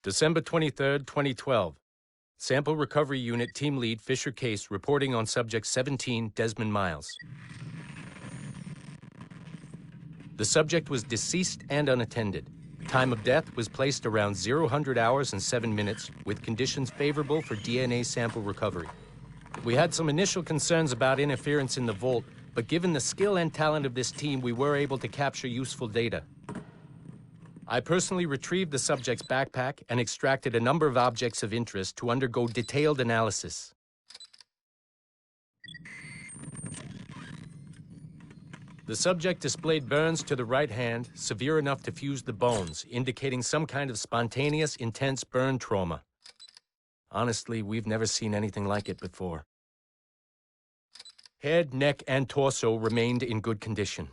December 23, 2012. Sample Recovery Unit Team Lead Fisher Case reporting on Subject 17, Desmond Miles. The subject was deceased and unattended. Time of death was placed around 0000 hours and 7 minutes, with conditions favorable for DNA sample recovery. We had some initial concerns about interference in the vault, but given the skill and talent of this team, we were able to capture useful data. I personally retrieved the subject's backpack and extracted a number of objects of interest to undergo detailed analysis. The subject displayed burns to the right hand, severe enough to fuse the bones, indicating some kind of spontaneous, intense burn trauma. Honestly, we've never seen anything like it before. Head, neck, and torso remained in good condition.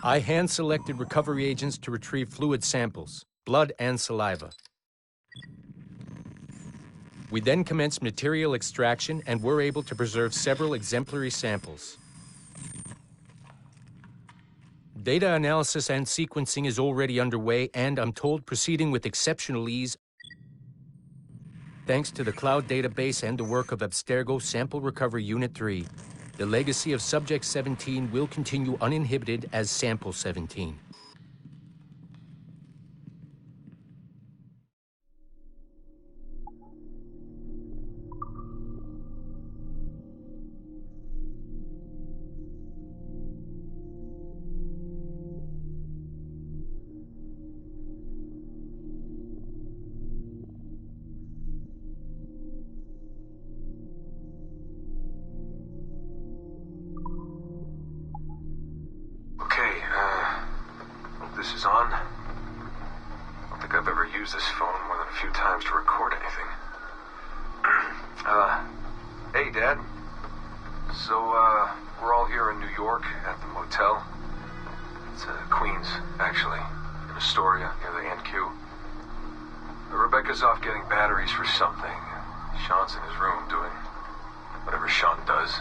I hand-selected recovery agents to retrieve fluid samples, blood and saliva. We then commenced material extraction and were able to preserve several exemplary samples. Data analysis and sequencing is already underway, and I'm told proceeding with exceptional ease. Thanks to the cloud database and the work of Abstergo Sample Recovery Unit 3, the legacy of Subject 17 will continue uninhibited as Sample 17. This is on. I don't think I've ever used this phone more than a few times to record anything. Hey, Dad. So, we're all here in New York at the motel. It's Queens, actually, in Astoria, near the NQ. Rebecca's off getting batteries for something. Sean's in his room doing whatever Sean does.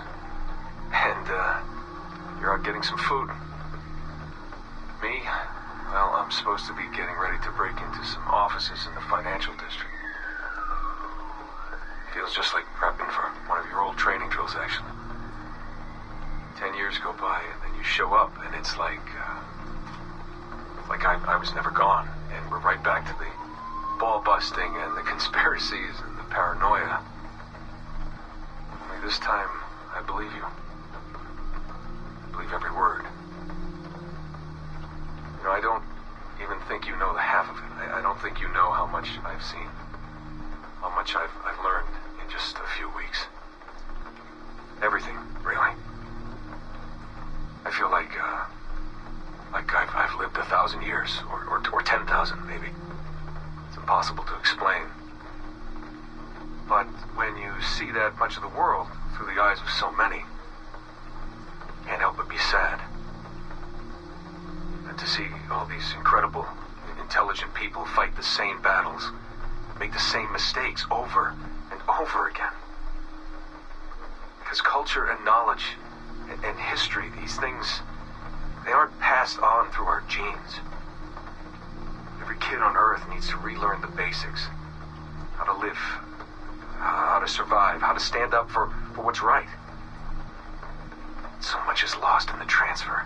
And, you're out getting some food. Me? Well, I'm supposed to be getting ready to break into some offices in the financial district. Feels just like prepping for one of your old training drills, actually. 10 years go by, and then you show up, and it's like I was never gone, and we're right back to the ball busting and the conspiracies and the paranoia. Only this time, I believe you. I believe every word. You know, I don't even think you know the half of it. I don't think you know how much I've seen. How much I've learned in just a few weeks. Everything, really. I feel like I've lived 1,000 years, or 10,000 maybe. It's impossible to explain. But when you see that much of the world through the eyes of so many, you can't help but be sad. And to see all these incredible, intelligent people fight the same battles, make the same mistakes over and over again. Because culture and knowledge and history, these things, they aren't passed on through our genes. Every kid on Earth needs to relearn the basics. How to live, how to survive, how to stand up for what's right. So much is lost in the transfer.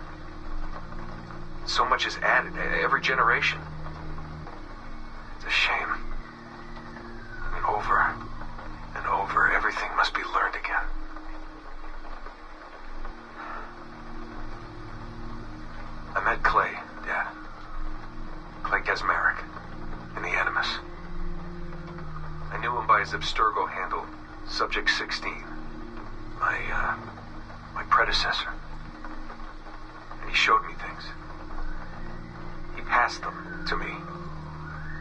So much is added every generation. It's a shame. I mean, over and over, everything must be learned again. I met Clay, Dad. Clay Gesmerick, in the Animus. I knew him by his Abstergo handle, Subject 16. My predecessor. And he showed me things. He passed them to me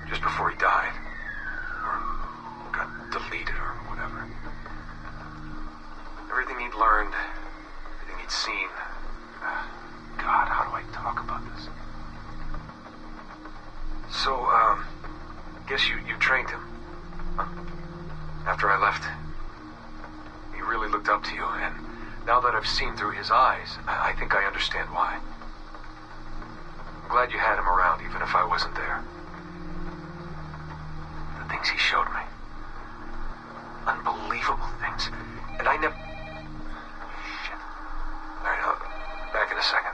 just before he died. Or got deleted or whatever. Everything he'd learned, everything he'd seen. God, how do I talk about this? So, guess you trained him. Huh? After I left, he really looked up to you, and now that I've seen through his eyes, I think I understand why. I'm glad you had him around, even if I wasn't there. things he showed me. Unbelievable things. And I never... Shit. Alright, I'll be back in a second.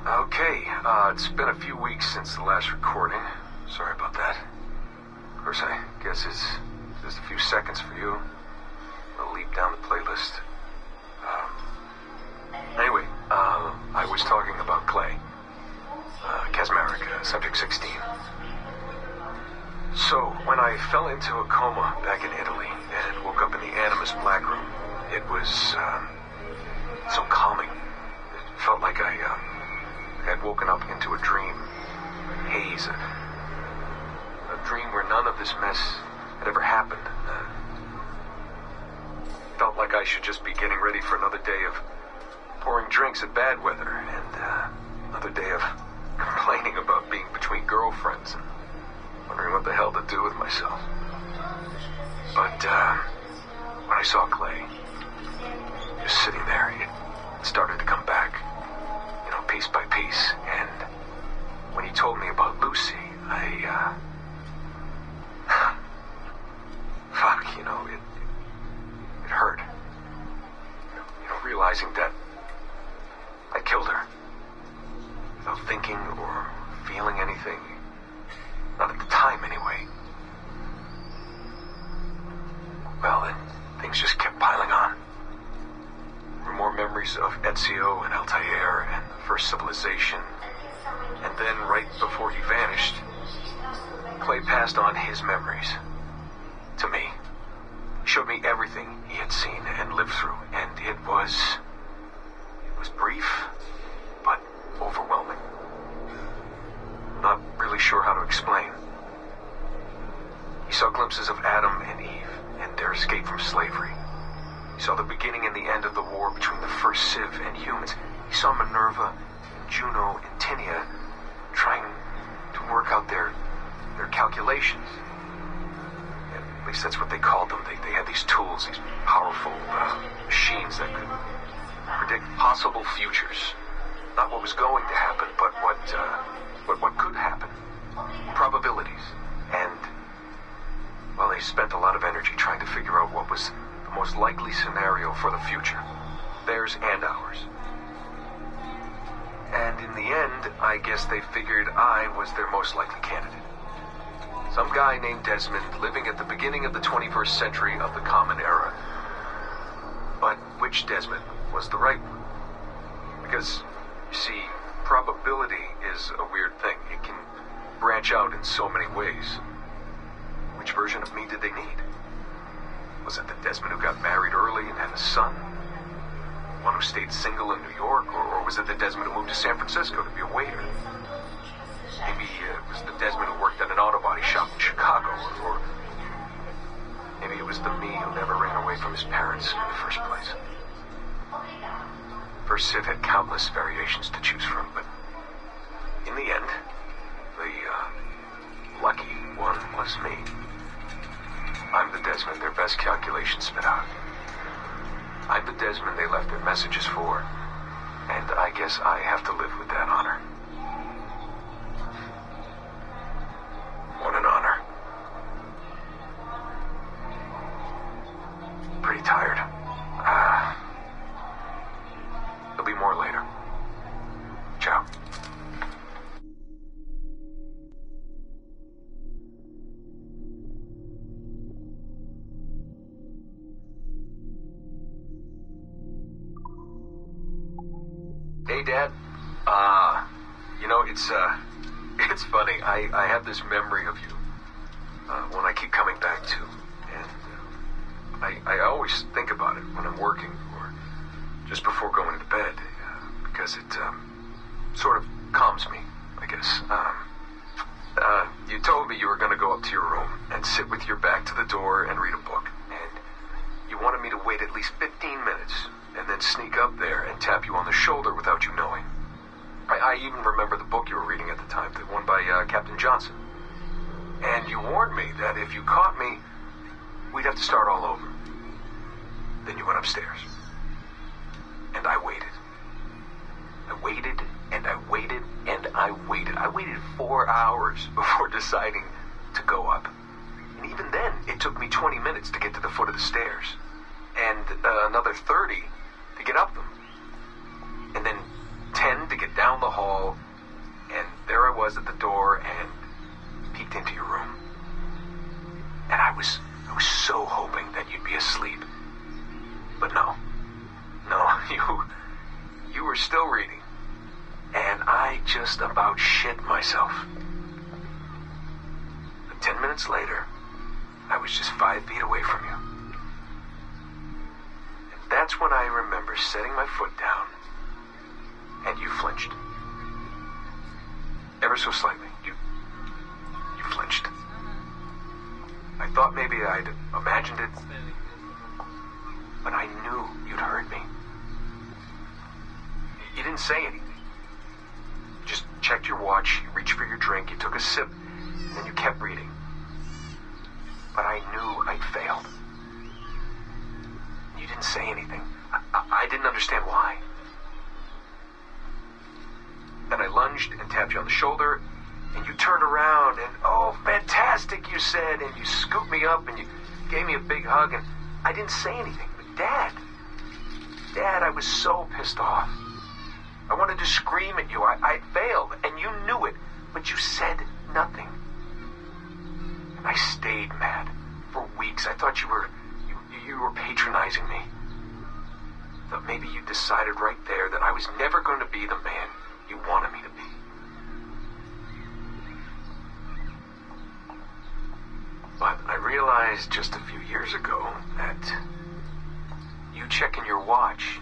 Okay, it's been a few weeks since the last recording. Sorry about that. Of course, I guess it's just a few seconds for you. I'll leap down the playlist. Anyway, I was talking about Clay. Kasmeric, subject 16. So, when I fell into a coma back in Italy and woke up in the Animus Black Room, it was, so calming. It felt like I had woken up into a dream, a haze, a dream where none of this mess had ever happened. Felt like I should just be getting ready for another day of pouring drinks at bad weather, and another day of complaining about being between girlfriends and wondering what the hell to do with myself. But when I saw Clay, just sitting there, it started to come back. Piece by piece, and when he told me about Lucy, fuck, it hurt. Realizing that I killed her without thinking or feeling anything. Not at the time, anyway. Well, then, things just kept piling on. There were more memories of Ezio and Altair and the first civilization. And then, right before he vanished, Clay passed on his memories to me. He showed me everything he had seen and lived through, and it was brief, but overwhelming. Not really sure how to explain. He saw glimpses of Adam and Eve and their escape from slavery. He saw the beginning and the end of the war between the first Civ and humans. He saw Minerva, Juno, and Tinia trying to work out their calculations. At least that's what they called them. They had these tools, these powerful machines that could predict possible futures. Not what was going to happen, but what could happen. Probabilities. And, well, they spent a lot of energy trying to figure out what was the most likely scenario for the future. Theirs and ours. And in the end, I guess they figured I was their most likely candidate. Some guy named Desmond living at the beginning of the 21st century of the Common Era. But which Desmond was the right one? Because, you see, probability is a weird thing. It can branch out in so many ways. Which version of me did they need? Was it the Desmond who got married early and had a son? One who stayed single in New York? Or was it the Desmond who moved to San Francisco to be a waiter? Maybe it was the Desmond who worked at an auto body shop in Chicago, or maybe it was the me who never ran away from his parents in the first place. First Civ had countless variations to choose from, but in the end, the lucky one was me. I'm the Desmond their best calculations spit out. I'm the Desmond they left their messages for, and I guess I have to live with that honor. What an honor. Pretty tired. There'll be more later. Ciao. Hey, Dad. It's funny. I have this memory of you, one I keep coming back to, and I always think about it when I'm working, or just before going to bed, because it, sort of calms me, I guess. You told me you were going to go up to your room and sit with your back to the door and read a book, and you wanted me to wait at least 15 minutes, and then sneak up there and tap you on the shoulder without you knowing. I even remember the book you were reading at the time, the one by Captain Johnson. And you warned me that if you caught me, we'd have to start all over. Then you went upstairs. And I waited. I waited, and I waited, and I waited. I waited 4 hours before deciding to go up. And even then, it took me 20 minutes to get to the foot of the stairs. And another 30 to get up them. And then 10 to get down the hall. And there I was at the door and peeked into your room. And I was so hoping that you'd be asleep. But no, you were still reading. And I just about shit myself. But 10 minutes later, I was just 5 feet away from you. And that's when I remember setting my foot down, and you flinched. Ever so slightly, you flinched. I thought maybe I'd imagined it, but I knew you'd heard me. You didn't say anything. You just checked your watch, you reached for your drink, you took a sip, and then you kept reading. But I knew I'd failed. You didn't say anything. I didn't understand why. Then I lunged and tapped you on the shoulder, and you turned around, and oh, fantastic, you said, and you scooped me up, and you gave me a big hug, and I didn't say anything. But Dad, I was so pissed off. I wanted to scream at you. I failed, and you knew it, but you said nothing. And I stayed mad for weeks. I thought you were patronizing me. I thought maybe you decided right there that I was never going to be the man you wanted me to be. But I realized just a few years ago that you checking your watch,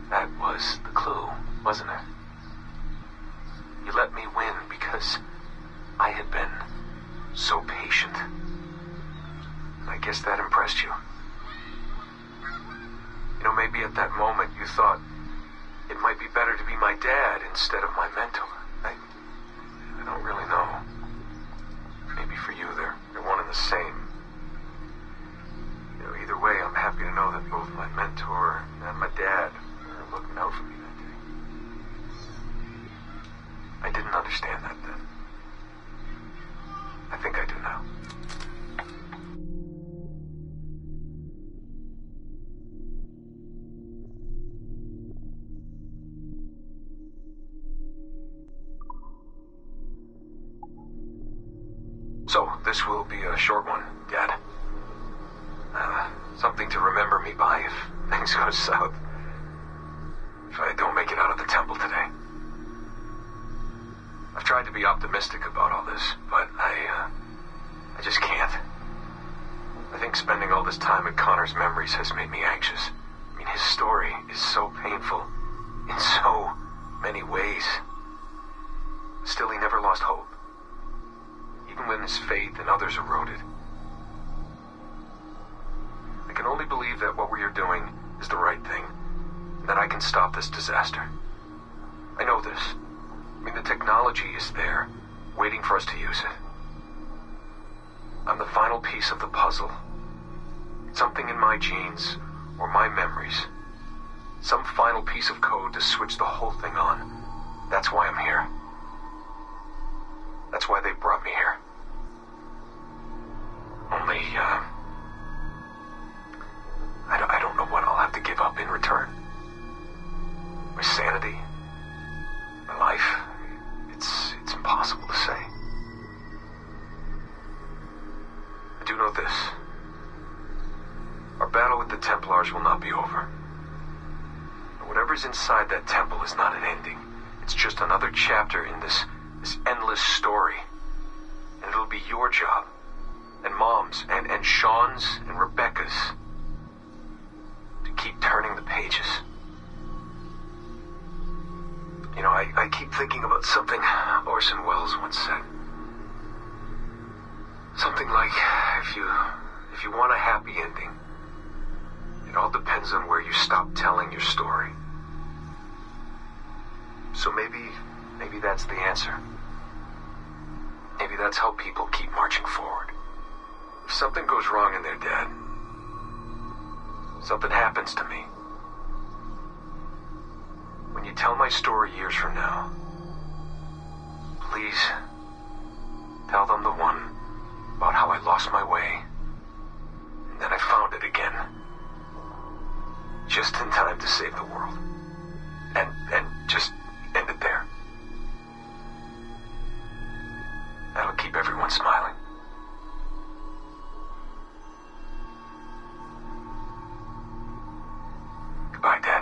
that was the clue, wasn't it? You let me win because I had been so patient. And I guess that impressed you. You know, maybe at that moment you thought it might be better to be my dad instead of my mentor. I don't really know. Maybe for you they're one and the same. You know, either way, I'm happy to know that both my mentor and my dad are looking out for me that day. I didn't understand that then. I think I do now. So, this will be a short one, Dad. Something to remember me by if things go south. If I don't make it out of the temple today. I've tried to be optimistic about all this, but I just can't. I think spending all this time at Connor's memories has made me anxious. I mean, his story is so painful in so many ways. Still, he never lost hope. Even when his faith in others eroded. I can only believe that what we are doing is the right thing, and that I can stop this disaster. I know this. I mean, the technology is there, waiting for us to use it. I'm the final piece of the puzzle. Something in my genes, or my memories. Some final piece of code to switch the whole thing on. That's why I'm here. That's why they brought me here. Only, I don't know what I'll have to give up in return. My sanity, my life, it's impossible to say. I do know this. Our battle with the Templars will not be over. And whatever's inside that temple is not an ending. It's just another chapter in this endless story. And it'll be your job, and Mom's, and Sean's, and Rebecca's, to keep turning the pages. You know, I keep thinking about something Orson Welles once said. Something like, if you want a happy ending, it all depends on where you stop telling your story. So maybe that's the answer. Maybe that's how people keep marching forward. If something goes wrong and they're dead, something happens to me. When you tell my story years from now, please tell them the one about how I lost my way and then I found it again. Just in time to save the world. And just end it there. That'll keep everyone smiling. Goodbye, Dad.